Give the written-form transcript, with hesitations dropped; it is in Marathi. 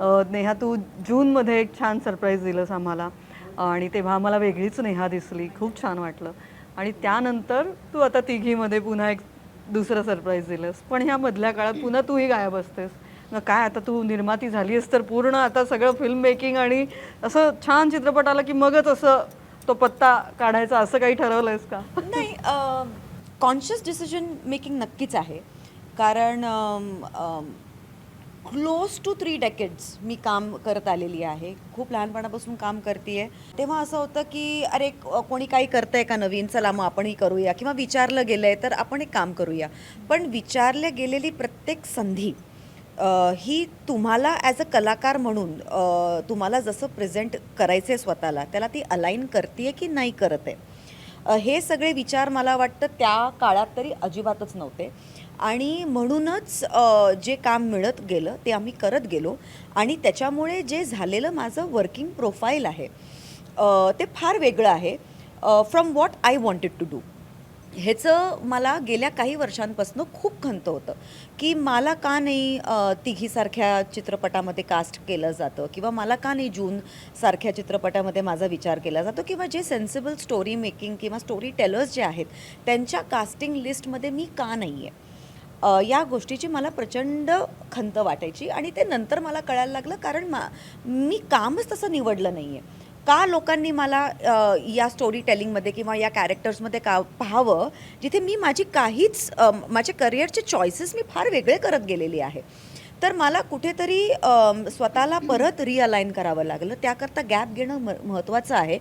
नेहा तू जूनमध्ये एक छान सरप्राईज दिलंस आम्हाला आणि तेव्हा आम्हाला वेगळीच नेहा दिसली. खूप छान वाटलं आणि त्यानंतर तू आता तिघीमध्ये पुन्हा एक दुसरं सरप्राईज दिलंस. पण ह्या मधल्या काळात पुन्हा तूही गायब असतेस. मग काय आता तू निर्माती झालीस तर पूर्ण आता सगळं फिल्म मेकिंग आणि असं छान चित्रपट आला की मगच असं तो पत्ता काढायचा असं काही ठरवलंयस का? नाही, कॉन्शियस डिसिजन मेकिंग नक्कीच आहे. कारण क्लोज टू 3 डेकेड्स मी काम करत आलेली आहे. खूप लहानपणापासून काम करते आहे. तेव्हा असं होतं की अरे कोणी काही करतंय का नवीन, चला मग आपणही करूया, किंवा विचारलं गेलं आहे तर आपण एक काम करूया. पण विचारल्या गेलेली प्रत्येक संधी ही तुम्हाला ॲज अ कलाकार म्हणून तुम्हाला जसं प्रेझेंट करायचं आहे स्वतःला, त्याला ती अलाइन करते आहे की नाही करत आहे. हे सगळे विचार मला वाटतं त्या काळात तरी अजिबातच नव्हते. आणि म्हणूनच जे काम मिळत गेलं ते आम्ही करत गेलो. आणि त्याच्यामुळे जे झालेलं माझं वर्किंग प्रोफाईल आहे ते फार वेगळं आहे from what I wanted to do. ह्याचं मला गेल्या काही वर्षांपासून खूप खंत होतं की मला का नाही तिघीसारख्या चित्रपटामध्ये कास्ट केलं जातं, किंवा मला का नाही जून सारख्या चित्रपटामध्ये माझा विचार केला जातो, किंवा जे सेन्सिबल स्टोरी मेकिंग किंवा स्टोरी टेलर्स जे आहेत त्यांच्या कास्टिंग लिस्टमध्ये मी का नाही आहे. या गोष्टीची मला प्रचंड खंत वाटायची आणि ते नंतर मला कळायला लागलं, कारण मी कामच तसं निवडलं नाही आहे. का लोकांनी मला या स्टोरी टेलिंगमध्ये किंवा या कॅरेक्टर्समध्ये का पाहावं, जिथे मी माझी काहीच माझे करिअरचे चॉईसेस मी फार वेगळे करत गेलेली आहे. तर मला कुठेतरी स्वतःला परत रिअलाइन करावं लागलं. त्याकरता गॅप घेणं महत्त्वाचं आहे.